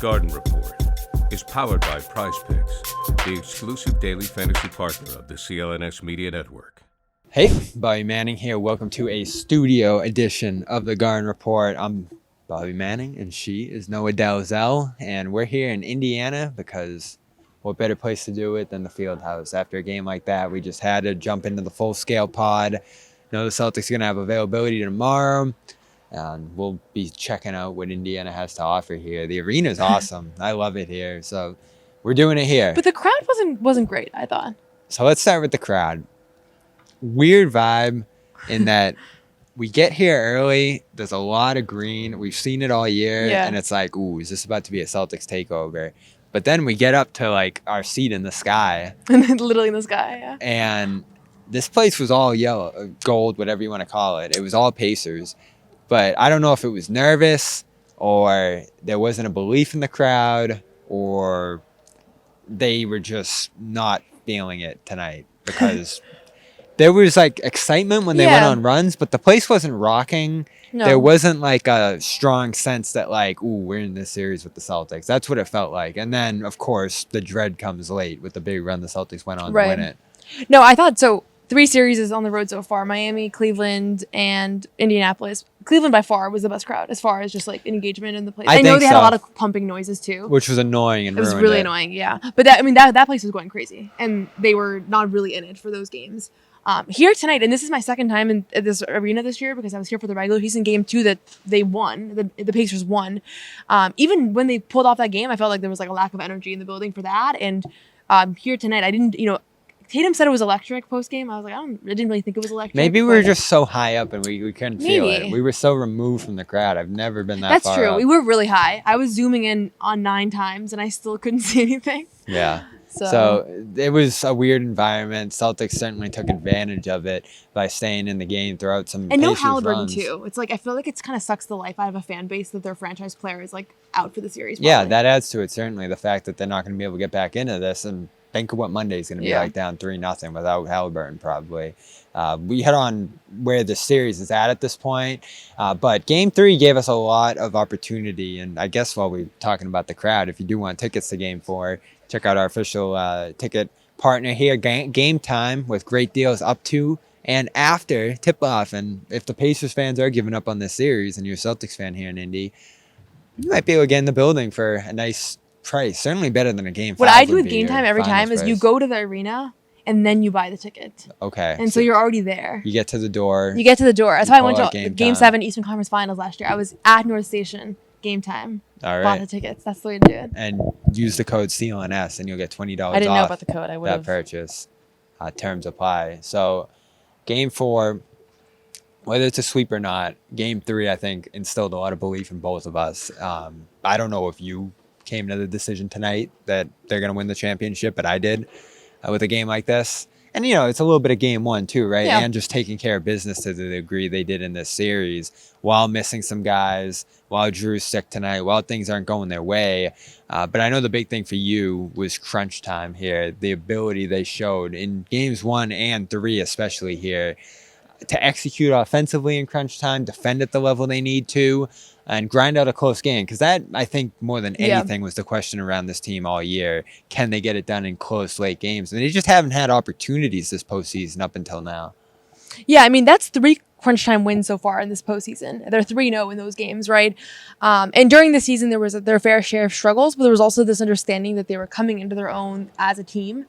Garden Report is powered by Prize Picks, the exclusive daily fantasy partner of the CLNS Media Network. Hey, Bobby Manning here. Welcome to a studio edition of the Garden Report. I'm Bobby Manning, and she is Noah Dalzell, and we're here in Indiana because what better place to do it than the field house? After a game like that, we just had to jump into the full-scale pod. The Celtics are going to have availability tomorrow, and we'll be checking out what Indiana has to offer here. The arena's awesome. I love it here, so we're doing it here. But the crowd wasn't great, I thought. So let's start with the crowd. Weird vibe in that we get here early. There's a lot of green. We've seen it all year, and it's like, ooh, is this about to be a Celtics takeover? But then we get up to like our seat in the sky. Literally in the sky, yeah. And this place was all yellow, gold, whatever you want to call it. It was all Pacers. But I don't know if it was nervous or there wasn't a belief in the crowd or they were just not feeling it tonight because there was like excitement when they went on runs, but the place wasn't rocking. No. There wasn't like a strong sense that like, ooh, we're in this series with the Celtics. That's what it felt like. And then, of course, the dread comes late with the big run the Celtics went on to win it. No, I thought so. 3 series is on the road so far: Miami, Cleveland, and Indianapolis. Cleveland by far was the best crowd as far as just like engagement in the place. I know they had a lot of pumping noises too, which was annoying and it was really annoying. Yeah, but that place was going crazy, and they were not really in it for those games. Here tonight, and this is my second time in this arena this year because I was here for the regular season game 2 that they won. The Pacers won. Even when they pulled off that game, I felt like there was like a lack of energy in the building for that. And here tonight, I didn't, Tatum said it was electric post game. I was like, I didn't really think it was electric. Maybe we were just so high up and we couldn't feel it. We were so removed from the crowd. I've never been that far. That's true. Up. We were really high. I was zooming in on 9 times and I still couldn't see anything. Yeah. So it was a weird environment. Celtics certainly took advantage of it by staying in the game throughout some and Pacers no Halliburton runs. Too. It's like I feel like it's kind of sucks the life out of a fan base that their franchise player is like out for the series. Probably. Yeah, that adds to it certainly. The fact that they're not going to be able to get back into this, and think of what Monday's going to be like down 3-0 without Halliburton probably. We hit on where the series is at this point, but Game 3 gave us a lot of opportunity. And I guess while we're talking about the crowd, if you do want tickets to Game 4, check out our official ticket partner here, Game Time, with great deals up to and after tip-off. And if the Pacers fans are giving up on this series and you're a Celtics fan here in Indy, you might be able to get in the building for a nice price. Certainly better than a Game 5. What I do with Game Time every time is you go to the arena and then you buy the ticket. Okay. And so you're already there. You get to the door. That's why I went to Game 7 Eastern Conference Finals last year. I was at North Station, Game Time. All right. Bought the tickets. That's the way to do it. And use the code CLNS and you'll get $20 off. I didn't know about the code. I would have. That purchase. Terms apply. So Game 4, whether it's a sweep or not, Game 3, I think, instilled a lot of belief in both of us. I don't know if you came to the decision tonight that they're going to win the championship, but I did with a game like this. And, it's a little bit of Game 1 too, right? Yeah. And just taking care of business to the degree they did in this series while missing some guys, while Jrue's sick tonight, while things aren't going their way. But I know the big thing for you was crunch time here, the ability they showed in Games 1 and 3, especially here, to execute offensively in crunch time, defend at the level they need to, and grind out a close game. Because that, I think, more than anything, was the question around this team all year. Can they get it done in close, late games? And they just haven't had opportunities this postseason up until now. Yeah, I mean, that's 3 crunch time wins so far in this postseason. They're 3-0 in those games, right? And during the season, there was their fair share of struggles, but there was also this understanding that they were coming into their own as a team.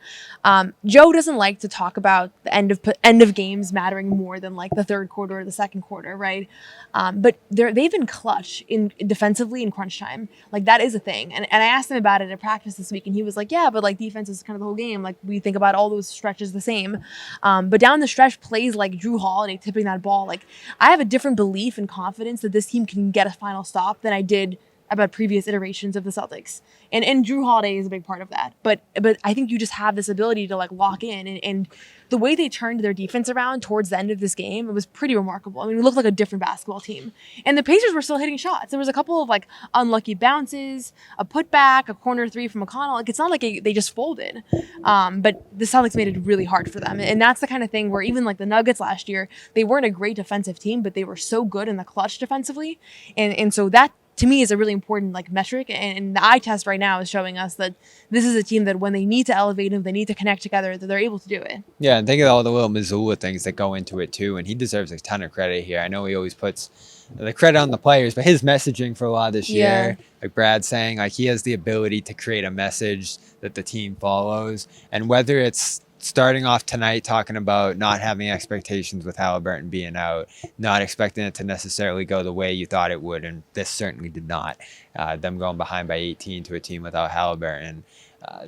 Joe doesn't like to talk about the end of games mattering more than like the third quarter or the second quarter, right? But they've been clutch in defensively in crunch time. Like that is a thing. And I asked him about it at practice this week, and he was like, yeah, but like defense is kind of the whole game. Like we think about all those stretches the same. But down the stretch, plays like Jrue Holiday tipping that ball, like I have a different belief and confidence that this team can get a final stop than I did about previous iterations of the Celtics. And Jrue Holiday is a big part of that. But I think you just have this ability to like lock in, and the way they turned their defense around towards the end of this game, it was pretty remarkable. I mean, we looked like a different basketball team. And the Pacers were still hitting shots. There was a couple of like unlucky bounces, a putback, a corner 3 from McConnell. Like it's not like they just folded. But the Celtics made it really hard for them. And that's the kind of thing where even like the Nuggets last year, they weren't a great defensive team, but they were so good in the clutch defensively. And so that to me is a really important like metric. And the eye test right now is showing us that this is a team that when they need to elevate him, they need to connect together, that they're able to do it. Yeah, and think of all the little Missoula things that go into it too, and he deserves a ton of credit here. I know he always puts the credit on the players, but his messaging for a lot of this year, like Brad's saying, like he has the ability to create a message that the team follows. And whether it's starting off tonight talking about not having expectations with Halliburton being out, not expecting it to necessarily go the way you thought it would, and this certainly did not. Them going behind by 18 to a team without Halliburton.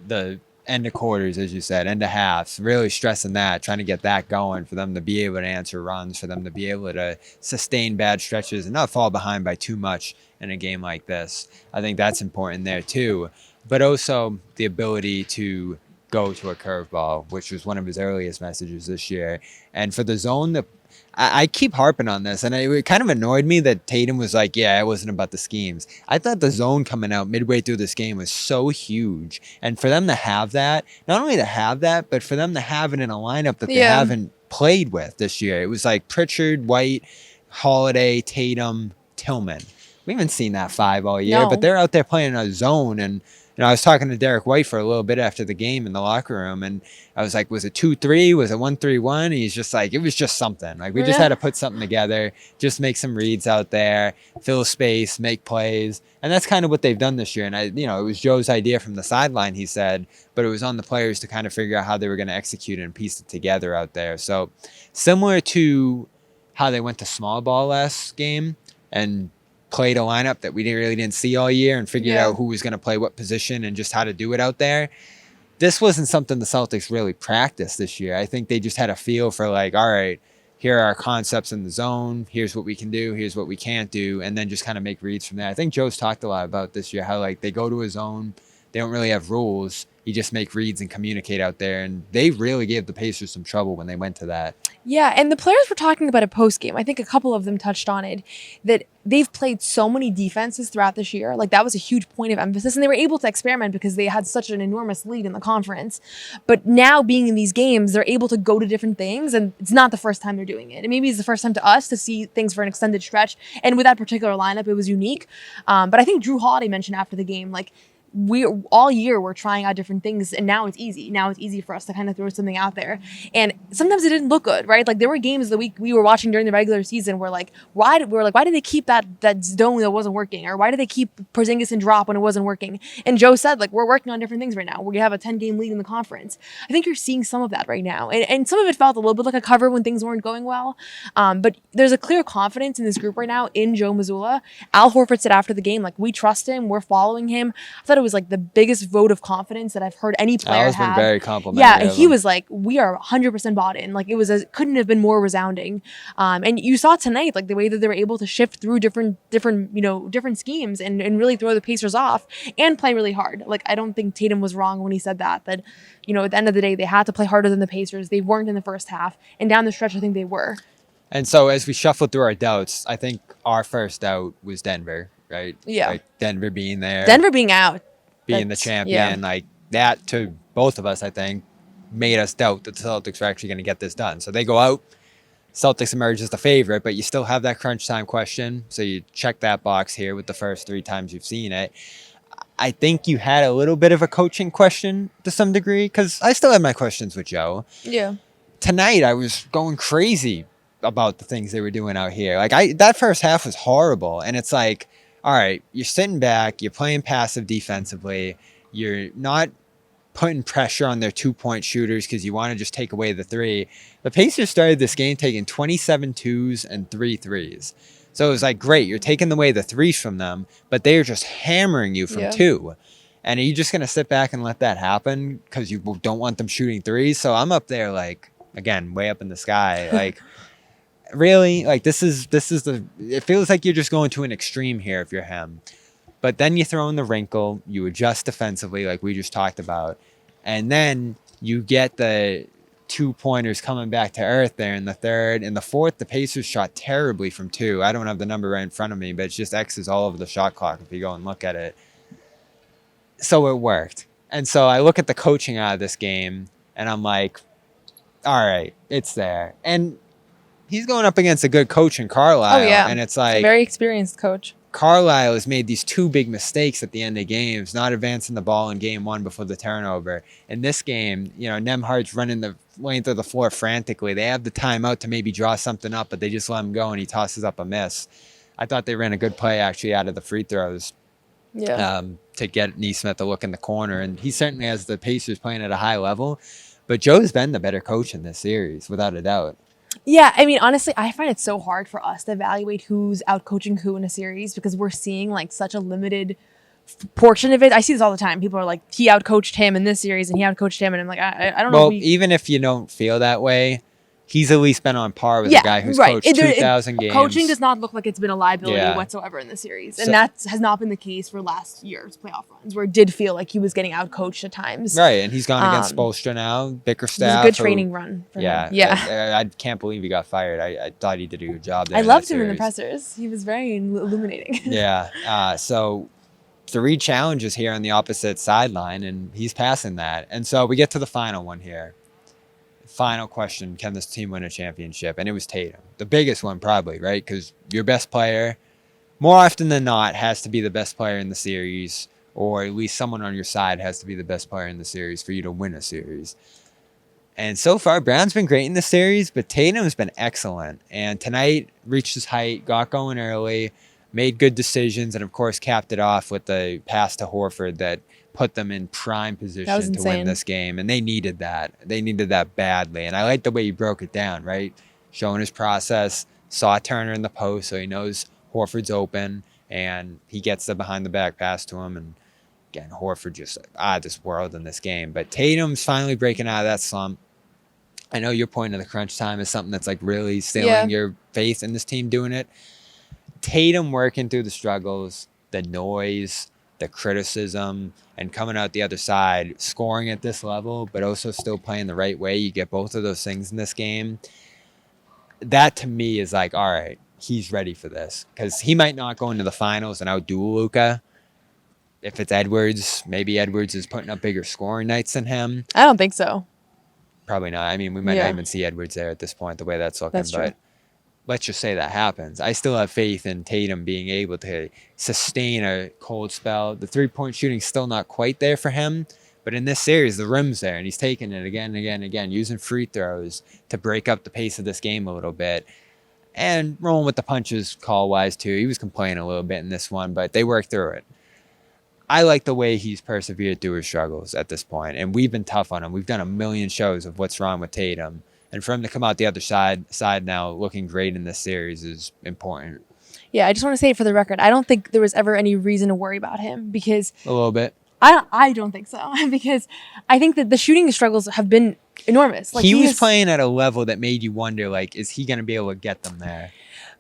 The end of quarters, as you said, end of halves, really stressing that, trying to get that going for them to be able to answer runs, for them to be able to sustain bad stretches and not fall behind by too much in a game like this. I think that's important there too. But also the ability to go to a curveball, which was one of his earliest messages this year. And for the zone, I keep harping on this, and it kind of annoyed me that Tatum was like, yeah, it wasn't about the schemes. I thought the zone coming out midway through this game was so huge. And for them to have that, not only to have that, but for them to have it in a lineup that they haven't played with this year. It was like Pritchard, White, Holiday, Tatum, Tillman. We haven't seen that five all year, but they're out there playing a zone. And I was talking to Derek White for a little bit after the game in the locker room, and I was like, was it 2-3? Was it 1-3-1? And he's just like, it was just something. Like, we just had to put something together, just make some reads out there, fill space, make plays. And that's kind of what they've done this year. And, it was Joe's idea from the sideline, he said, but it was on the players to kind of figure out how they were going to execute it and piece it together out there. So similar to how they went to small ball last game and played a lineup that we really didn't see all year and figured out who was going to play what position and just how to do it out there. This wasn't something the Celtics really practiced this year. I think they just had a feel for like, all right, here are our concepts in the zone. Here's what we can do. Here's what we can't do. And then just kind of make reads from there. I think Joe's talked a lot about this year, how like they go to a zone. They don't really have rules. You just make reads and communicate out there. And they really gave the Pacers some trouble when they went to that. Yeah, and the players were talking about it post-game. I think a couple of them touched on it, that they've played so many defenses throughout this year. Like, that was a huge point of emphasis, and they were able to experiment because they had such an enormous lead in the conference. But now, being in these games, they're able to go to different things, and it's not the first time they're doing it. And maybe it's the first time to us to see things for an extended stretch, and with that particular lineup, it was unique. But I think Jrue Holiday mentioned after the game, like, we all year we're trying out different things, and now it's easy. Now it's easy for us to kind of throw something out there. And sometimes it didn't look good, right? Like, there were games that we were watching during the regular season where why did they keep that zone that wasn't working? Or why did they keep Porzingis in drop when it wasn't working? And Joe said, like, we're working on different things right now. We have a 10-game lead in the conference. I think you're seeing some of that right now. And some of it felt a little bit like a cover when things weren't going well. But there's a clear confidence in this group right now in Joe Mazzulla. Al Horford said after the game, like, we trust him. We're following him. I thought it was like the biggest vote of confidence that I've heard any player have. Been very complimentary. Yeah, and he was like, we are 100% bought in. Like, couldn't have been more resounding. And you saw tonight, like, the way that they were able to shift through different schemes and really throw the Pacers off and play really hard. Like, I don't think Tatum was wrong when he said that at the end of the day, they had to play harder than the Pacers. They weren't in the first half, and down the stretch, I think they were. And so as we shuffle through our doubts, I think our first doubt was Denver, right? Yeah. Like, Denver being there. Denver being out. Being the champion, like that to both of us, I think, made us doubt that the Celtics were actually going to get this done. So they go out, Celtics emerge as the favorite, but you still have that crunch time question. So you check that box here with the first 3 times you've seen it. I think you had a little bit of a coaching question to some degree, because I still had my questions with Joe. Yeah. Tonight, I was going crazy about the things they were doing out here. Like, that first half was horrible. And it's like, all right, you're sitting back, you're playing passive defensively, you're not putting pressure on their 2-point shooters because you want to just take away the 3. The Pacers started this game taking 27 twos and 3 threes. So it was like, great, you're taking away the 3s from them, but they're just hammering you from 2. And are you just going to sit back and let that happen because you don't want them shooting 3s? So I'm up there, like, again, way up in the sky, like, really, like, this is it feels like you're just going to an extreme here if you're him. But then you throw in the wrinkle, you adjust defensively like we just talked about, and then you get the 2-pointers coming back to earth there in the third. In the fourth, the Pacers shot terribly from 2. I don't have the number right in front of me, but it's just X's all over the shot clock if you go and look at it. So it worked. And so I look at the coaching out of this game, and I'm like, all right, it's there. And he's going up against a good coach in Carlisle. Oh, yeah. And it's like, very experienced coach. Carlisle has made these two big mistakes at the end of games, not advancing the ball in game one before the turnover. In this game, Nemhard's running the length of the floor frantically. They have the timeout to maybe draw something up, but they just let him go, and he tosses up a miss. I thought they ran a good play, actually, out of the free throws to get Neesmith to look in the corner. And he certainly has the Pacers playing at a high level. But Joe's been the better coach in this series, without a doubt. Yeah, I mean, honestly, I find it so hard for us to evaluate who's out-coaching who in a series because we're seeing, like, such a limited portion of it. I see this all the time. People are like, he out-coached him in this series and he out-coached him. And I'm like, I don't know. Well, even if you don't feel that way, he's at least been on par with a guy who's coached 2,000 games. Coaching does not look like it's been a liability whatsoever in the series. And that has not been the case for last year's playoff runs, where it did feel like he was getting out-coached at times. Right, and he's gone against Spoelstra now, Bickerstaff. It was a good training run for him. Yeah. I can't believe he got fired. I thought he did a good job there. I loved him in the pressers. He was very illuminating. So 3 challenges here on the opposite sideline, and he's passing that. And so we get to the final one here. Final question, can this team win a championship? And it was Tatum. The biggest one probably, right? Because your best player, more often than not, has to be the best player in the series, or at least someone on your side has to be the best player in the series for you to win a series. And so far, Brown's been great in the series, but Tatum's been excellent. And tonight, reached his height, got going early, made good decisions, and of course capped it off with the pass to Horford that put them in prime position to win this game. And they needed that. They needed that badly. And I like the way you broke it down, right? Showing his process, saw Turner in the post, so he knows Horford's open, and he gets the behind-the-back pass to him. And again, Horford just out of this world in this game. But Tatum's finally breaking out of that slump. I know your point of the crunch time is something that's like really stealing your faith in this team doing it. Tatum working through the struggles, the noise, the criticism, and coming out the other side, scoring at this level, but also still playing the right way. You get both of those things in this game. That, to me, is like, all right, he's ready for this. Because he might not go into the finals and outduel Luka. If it's Edwards, maybe Edwards is putting up bigger scoring nights than him. I don't think so. Probably not. I mean, we might not even see Edwards there at this point, the way that's looking. That's true. But let's just say that happens. I still have faith in Tatum being able to sustain a cold spell. The three-point shooting's still not quite there for him, but in this series, the rim's there, and he's taking it again and again and again, using free throws to break up the pace of this game a little bit. And rolling with the punches call-wise, too. He was complaining a little bit in this one, but they worked through it. I like the way he's persevered through his struggles at this point, and we've been tough on him. We've done a million shows of what's wrong with Tatum. And for him to come out the other side now looking great in this series is important. Yeah, I just want to say it for the record. I don't think there was ever any reason to worry about him because... A little bit. I don't think so because I think that the shooting struggles have been enormous. Like he was playing at a level that made you wonder, like, is he going to be able to get them there?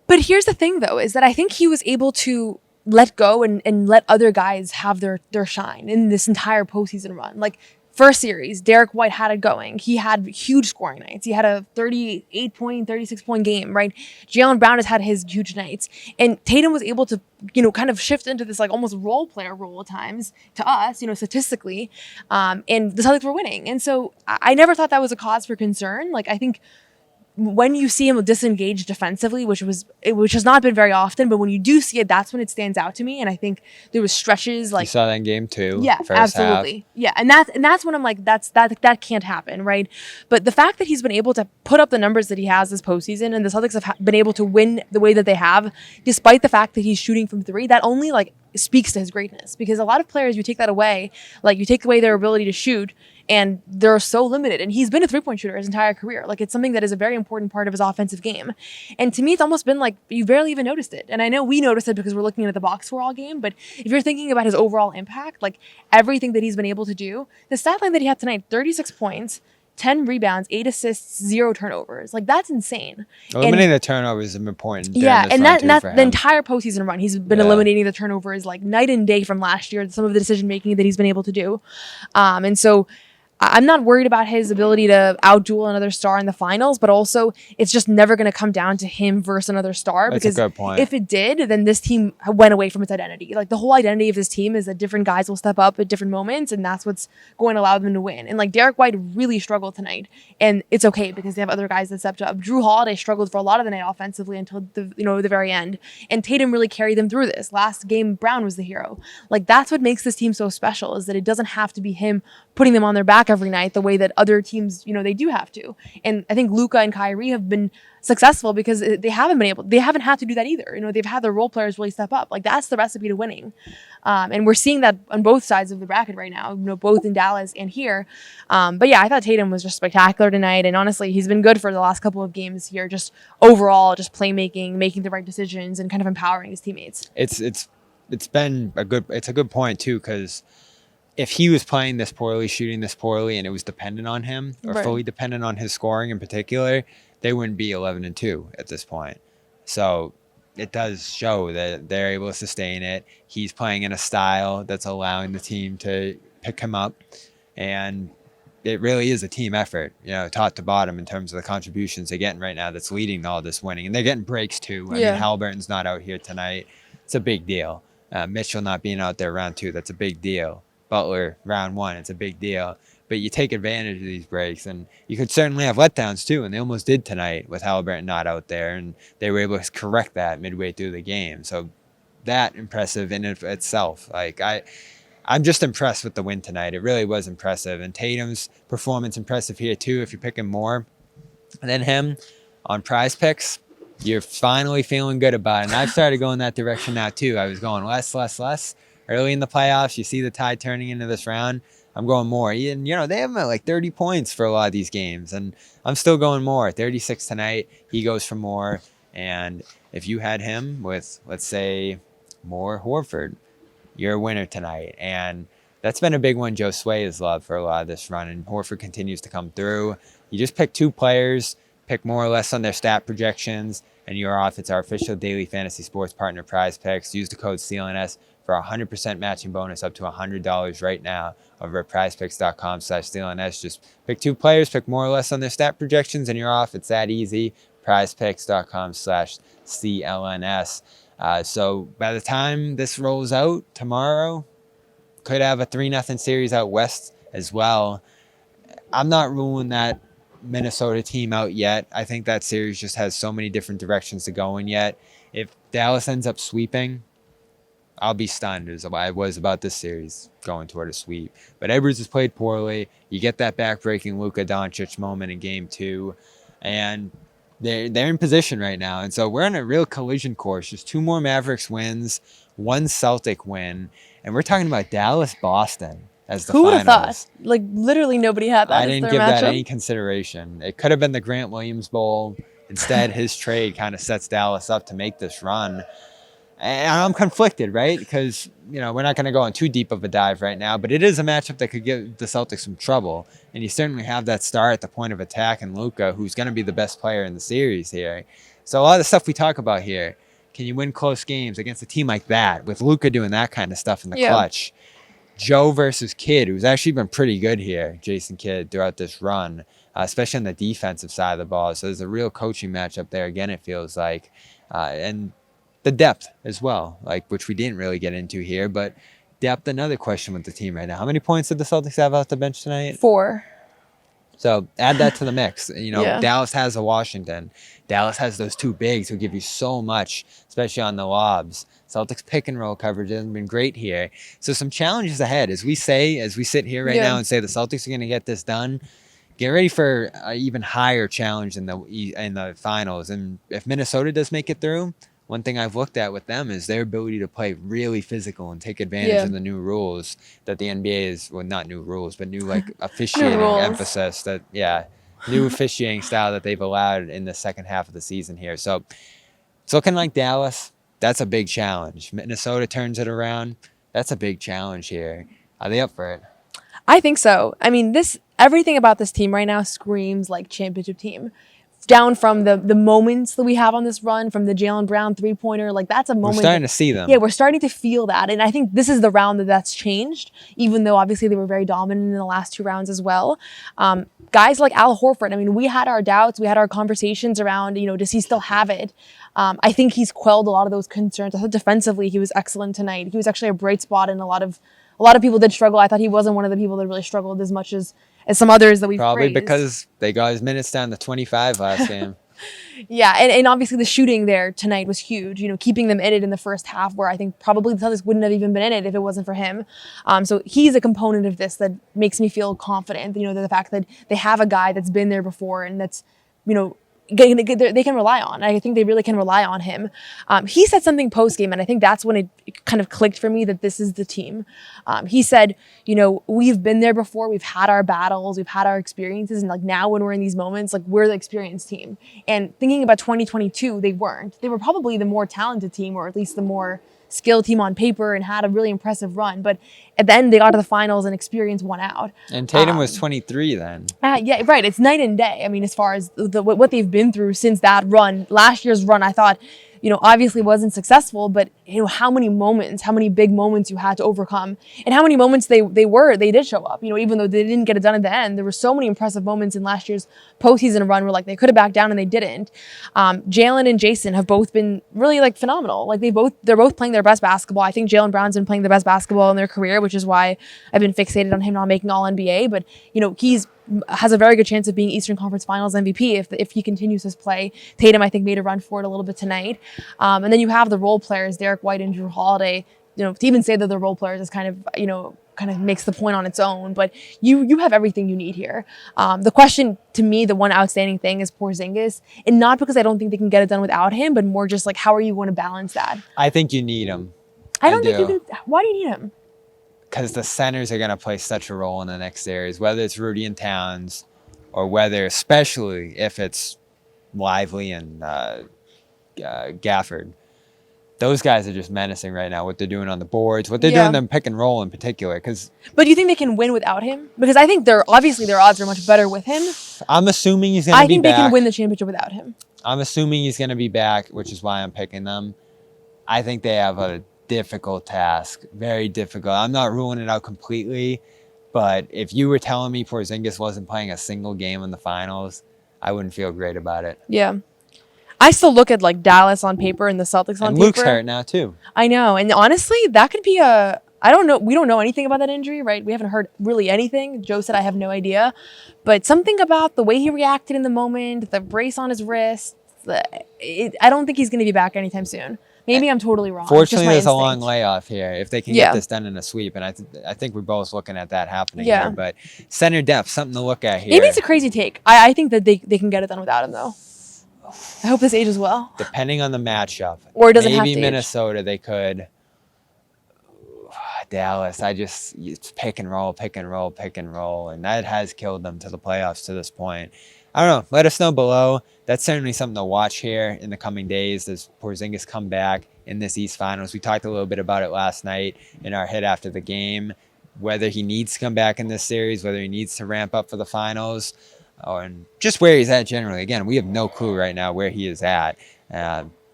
But here's the thing, though, is that I think he was able to let go and let other guys have their shine in this entire postseason run. Like, first series, Derek White had it going. He had huge scoring nights. He had a 38-point, 36-point game, right? Jaylen Brown has had his huge nights. And Tatum was able to, kind of shift into this like almost role player role at times to us, statistically. And the Celtics were winning. And so I never thought that was a cause for concern. Like, I think when you see him disengaged defensively, which has not been very often, but when you do see it, that's when it stands out to me. And I think there was stretches like you saw that in game 2. Yeah, absolutely. Half. Yeah, and that's when I'm like, that can't happen, right? But the fact that he's been able to put up the numbers that he has this postseason, and the Celtics have been able to win the way that they have, despite the fact that he's shooting from 3, that only like speaks to his greatness. Because a lot of players, you take that away, like you take away their ability to shoot, and they're so limited. And he's been a 3-point shooter his entire career. Like, it's something that is a very important part of his offensive game. And to me, it's almost been like you barely even noticed it. And I know we noticed it because we're looking at the box score all game. But if you're thinking about his overall impact, like everything that he's been able to do, the stat line that he had tonight, 36 points, 10 rebounds, 8 assists, 0 turnovers. Like, that's insane. Eliminating the turnovers is important. Yeah, and that's the entire postseason run. He's been eliminating the turnovers like night and day from last year, some of the decision making that he's been able to do. And so I'm not worried about his ability to outduel another star in the finals, but also it's just never going to come down to him versus another star. That's because a good point. if it did, then this team went away from its identity. Like the whole identity of this team is that different guys will step up at different moments, and that's what's going to allow them to win. And like Derek White really struggled tonight, and it's okay because they have other guys that stepped up. Jrue Holiday struggled for a lot of the night offensively until the very end, and Tatum really carried them through this. Last game, Brown was the hero. Like that's what makes this team so special, is that it doesn't have to be him putting them on their back every night the way that other teams, they do have to. And I think Luka and Kyrie have been successful because they haven't had to do that either. They've had their role players really step up. Like that's the recipe to winning. And we're seeing that on both sides of the bracket right now, both in Dallas and here. But yeah, I thought Tatum was just spectacular tonight. And honestly, he's been good for the last couple of games here, just overall, just playmaking, making the right decisions, and kind of empowering his teammates. It's been a good point too, because if he was playing this poorly, shooting this poorly, and it was dependent on him or Right. fully dependent on his scoring in particular, they wouldn't be 11-2 at this point. So it does show that they're able to sustain it. He's playing in a style that's allowing the team to pick him up, and it really is a team effort, top to bottom in terms of the contributions they're getting right now that's leading to all this winning. And they're getting breaks too. I mean, Halliburton's not out here tonight. It's a big deal. Mitchell not being out there round 2, that's a big deal. Butler round 1, it's a big deal. But you take advantage of these breaks, and you could certainly have letdowns too, and they almost did tonight with Halliburton not out there, and they were able to correct that midway through the game. So that impressive in itself. Like I'm just impressed with the win tonight. It really was impressive, and Tatum's performance impressive here too. If you're picking more than him on Prize Picks, you're finally feeling good about it. And I've started going that direction now too. I was going less. Early in the playoffs, you see the tide turning into this round. I'm going more. And, they have him at like 30 points for a lot of these games. And I'm still going more. 36 tonight. He goes for more. And if you had him with, let's say, more Horford, you're a winner tonight. And that's been a big one Joe Sway has loved for a lot of this run. And Horford continues to come through. You just pick 2 players, pick more or less on their stat projections, and you're off. It's our official daily fantasy sports partner, Prize Picks. Use the code CLNS for a 100% matching bonus up to $100 right now over at prizepicks.com/CLNS. Just pick 2 players, pick more or less on their stat projections, and you're off. It's that easy. prizepicks.com/CLNS. So by the time this rolls out tomorrow, could have a 3-0 series out west as well. I'm not ruling that Minnesota team out yet. I think that series just has so many different directions to go in yet. If Dallas ends up sweeping, I'll be stunned as I was about this series going toward a sweep. But Edwards has played poorly. You get that back-breaking Luka Doncic moment in Game 2, and they're in position right now. And so we're on a real collision course. Just 2 more Mavericks wins, 1 Celtic win, and we're talking about Dallas-Boston as the Who would have finals. thought? Like literally nobody had that. I as didn't their give that matchup. any consideration. It could have been the Grant Williams Bowl. Instead, his trade kind of sets Dallas up to make this run. And I'm conflicted, right? Because, we're not going to go on too deep of a dive right now, but it is a matchup that could give the Celtics some trouble. And you certainly have that star at the point of attack in Luka, who's going to be the best player in the series here. So a lot of the stuff we talk about here, can you win close games against a team like that with Luka doing that kind of stuff in the clutch? Joe versus Kidd, who's actually been pretty good here, Jason Kidd, throughout this run, especially on the defensive side of the ball. So there's a real coaching matchup there, again, it feels like. And the depth as well, which we didn't really get into here, but depth, another question with the team right now. How many points did the Celtics have off the bench tonight? 4. So add that to the mix. Yeah. Dallas has a Washington. Dallas has those 2 bigs who give you so much, especially on the lobs. Celtics pick and roll coverage hasn't been great here. So some challenges ahead. As we sit here right now and say the Celtics are going to get this done, get ready for an even higher challenge in the finals. And if Minnesota does make it through, one thing I've looked at with them is their ability to play really physical and take advantage of the new rules that the NBA is, well, not new rules, but new officiating emphasis new officiating style that they've allowed in the second half of the season here. So it's looking like Dallas. That's a big challenge. Minnesota turns it around. That's a big challenge here. Are they up for it? I think so. I mean, everything about this team right now screams like championship team. down from the moments that we have on this run, from the Jaylen Brown 3-pointer. Like, that's a moment. We're starting to see them. Yeah, we're starting to feel that. And I think this is the round that's changed, even though obviously they were very dominant in the last 2 rounds as well. Guys like Al Horford, I mean, we had our doubts. We had our conversations around, does he still have it? I think he's quelled a lot of those concerns. I thought defensively he was excellent tonight. He was actually a bright spot, and a lot of people did struggle. I thought he wasn't one of the people that really struggled as much as some others that we've Probably praised. because they got his minutes down to 25 last game. Yeah, and obviously the shooting there tonight was huge, keeping them in it in the first half, where I think probably the Celtics wouldn't have even been in it if it wasn't for him. So he's a component of this that makes me feel confident, the fact that they have a guy that's been there before and that's, they can rely on. I think they really can rely on him. He said something post-game, and I think that's when it kind of clicked for me that this is the team. He said, we've been there before. We've had our battles. We've had our experiences. And, like, now when we're in these moments, like, we're the experienced team. And thinking about 2022, they weren't. They were probably the more talented team, or at least the more skilled team on paper, and had a really impressive run. But then they got to the finals and experience won out. And Tatum was 23 then. Yeah, right. It's night and day. I mean, as far as what they've been through since that run, last year's run, I thought, obviously wasn't successful, but how many big moments you had to overcome, and how many moments they did show up, even though they didn't get it done at the end. There were so many impressive moments in last year's postseason run where, like, they could have backed down and they didn't. Jaylen and Jason have both been really, like, phenomenal. Like, they're both playing their best basketball. I think Jaylen Brown's been playing the best basketball in their career, which is why I've been fixated on him not making All NBA, but he's has a very good chance of being Eastern Conference Finals MVP if he continues his play. Tatum, I think, made a run for it a little bit tonight. And then you have the role players, Derek White and Jrue Holiday. To even say that they're role players is kind of makes the point on its own. But you have everything you need here. The question, to me, the one outstanding thing is Porzingis. And not because I don't think they can get it done without him, but more just like, how are you going to balance that? I think you need him. I don't think you do. Why do you need him? Because the centers are going to play such a role in the next series, whether it's Rudy and Towns, or whether, especially if it's Lively and Gafford. Those guys are just menacing right now, what they're doing on the boards, what they're doing in pick and roll in particular. But do you think they can win without him? Because I think their odds are much better with him. I'm assuming he's going to be back. I think they can win the championship without him. I'm assuming he's going to be back, which is why I'm picking them. I think they have a difficult task, very difficult. I'm not ruling it out completely, but if you were telling me Porzingis wasn't playing a single game in the finals, I wouldn't feel great about it. Yeah. I still look at, like, Dallas on paper and the Celtics on paper. And Luke's hurt now too. I know. And honestly, that could be I don't know. We don't know anything about that injury, right? We haven't heard really anything. Joe said, I have no idea. But something about the way he reacted in the moment, the brace on his wrist, I don't think he's going to be back anytime soon. Maybe I'm totally wrong. Fortunately, there's a long layoff here. If they can get this done in a sweep, and I think we're both looking at that happening here. But center depth, something to look at here. Maybe it's a crazy take. I think that they can get it done without him, though. I hope this ages well. Depending on the matchup. Or it doesn't have to Maybe Minnesota, they could. Dallas, it's pick and roll, and that has killed them to the playoffs to this point. I don't know. Let us know below. That's certainly something to watch here in the coming days as Porzingis come back in this East Finals. We talked a little bit about it last night in our hit after the game, whether he needs to come back in this series, whether he needs to ramp up for the finals, and just where he's at generally. Again, we have no clue right now where he is at.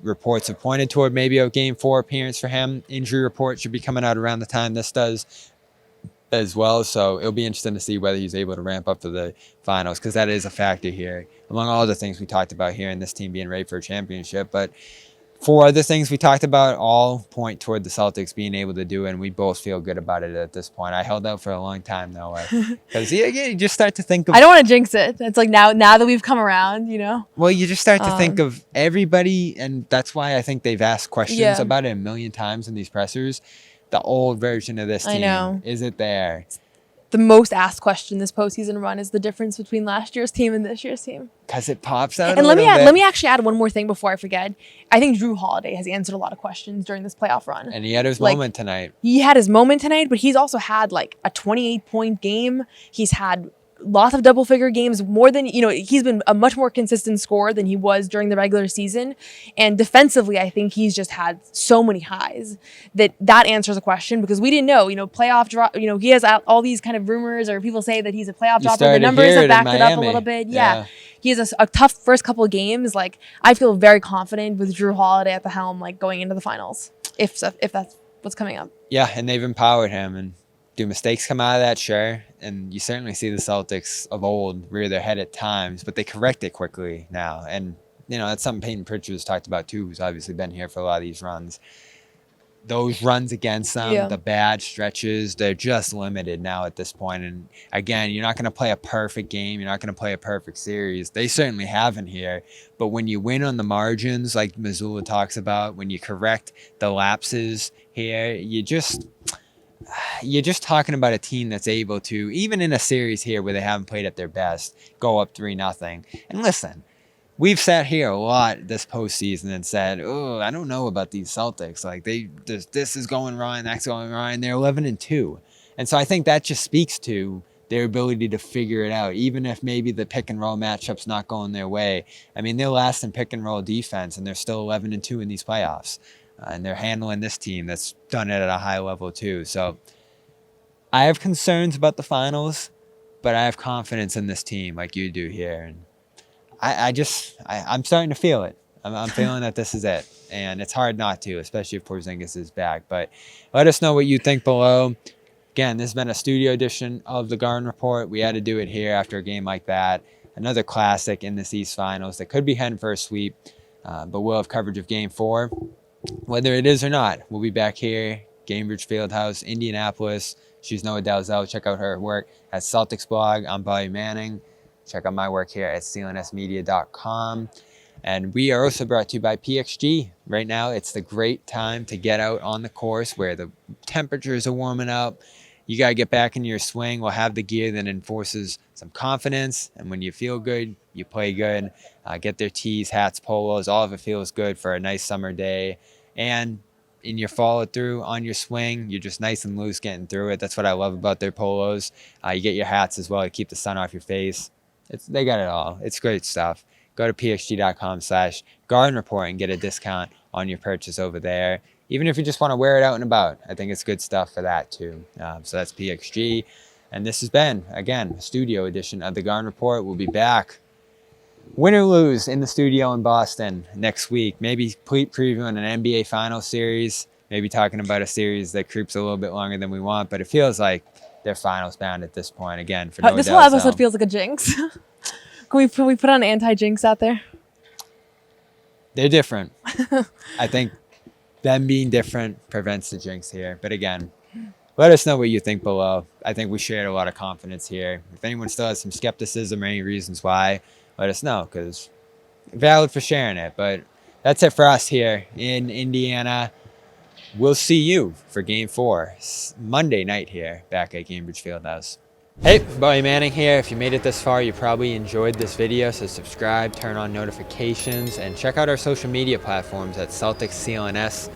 Reports have pointed toward maybe a Game 4 appearance for him. Injury report should be coming out around the time this does as well, so it'll be interesting to see whether he's able to ramp up for the finals, because that is a factor here, among all the things we talked about here in this team being ready for a championship. But 4 other things we talked about all point toward the Celtics being able to do it, and we both feel good about it at this point. I held out for a long time, though, because you just start to think of... I don't want to jinx it. It's like now that we've come around, Well, you just start to think of everybody, and that's why I think they've asked questions about it a million times in these pressers. The old version of this team. I know. Is it there? The most asked question this postseason run is the difference between last year's team and this year's team. Because it pops out. And let me actually add one more thing before I forget. I think Jrue Holiday has answered a lot of questions during this playoff run. And he had his moment tonight. He had his moment tonight, but he's also had like a 28-point game. He's had lots of double-figure games, more than, he's been a much more consistent scorer than he was during the regular season. And defensively, I think he's just had so many highs that answers a question, because we didn't know, playoff drop, he has all these kind of rumors, or people say that he's a playoff dropper. The numbers have backed it up a little bit. Yeah. he has a tough first couple of games. Like, I feel very confident with Jrue Holiday at the helm, like going into the finals, if that's what's coming up. Yeah, and they've empowered him. And do mistakes come out of that? Sure. And you certainly see the Celtics of old rear their head at times, but they correct it quickly now. And, you know, that's something Peyton Pritchard's talked about too, who's obviously been here for a lot of these runs. Those runs against them, the bad stretches, they're just limited now at this point. And again, you're not going to play a perfect game. You're not going to play a perfect series. They certainly haven't here. But when you win on the margins, like Missoula talks about, when you correct the lapses here, you're just talking about a team that's able to, even in a series here where they haven't played at their best, go up 3-0. And listen, we've sat here a lot this postseason and said, "Oh, I don't know about these Celtics. Like this is going wrong, that's going wrong." They're 11-2, and so I think that just speaks to their ability to figure it out, even if maybe the pick and roll matchup's not going their way. I mean, they're last in pick and roll defense, and they're still 11-2 in these playoffs, and they're handling this team that's done it at a high level too. So I have concerns about the finals, but I have confidence in this team, like you do here, and I'm starting to feel it. I'm feeling that this is it. And it's hard not to, especially if Porzingis is back. But let us know what you think below. Again, this has been a studio edition of the Garden Report. We had to do it here after a game like that. Another classic in this East Finals that could be heading for a sweep. But we'll have coverage of Game 4. Whether it is or not, we'll be back here, Gainbridge Fieldhouse, Indianapolis. She's Noah Dalzell. Check out her work at Celtics blog. I'm Bobby Manning. Check out my work here at clnsmedia.com. And we are also brought to you by PXG. Right now, it's the great time to get out on the course where the temperatures are warming up. You got to get back in your swing. We'll have the gear that enforces some confidence. And when you feel good, you play good. Get their tees, hats, polos. All of it feels good for a nice summer day. And in your follow through on your swing, you're just nice and loose getting through it. That's what I love about their polos. You get your hats as well to keep the sun off your face. They got it all. It's great stuff. Go to pxg.com/garden report and get a discount on your purchase over there. Even if you just want to wear it out and about, I think it's good stuff for that too. So that's PXG. And this has been, again, a studio edition of the Garden Report. We'll be back, win or lose, in the studio in Boston next week. Maybe previewing an NBA Finals series. Maybe talking about a series that creeps a little bit longer than we want. But it feels like they're finals bound at this point. Again, for this whole episode feels like a jinx. Can we put on anti-jinx out there? They're different. I think them being different prevents the jinx here. But again, let us know what you think below. I think we shared a lot of confidence here. If anyone still has some skepticism or any reasons why, let us know, because valid for sharing it. But that's it for us here in Indiana. We'll see you for Game 4, Monday night here, back at Gainbridge Fieldhouse. Hey, Bobby Manning here. If you made it this far, you probably enjoyed this video, so subscribe, turn on notifications, and check out our social media platforms at Celtics CLNS.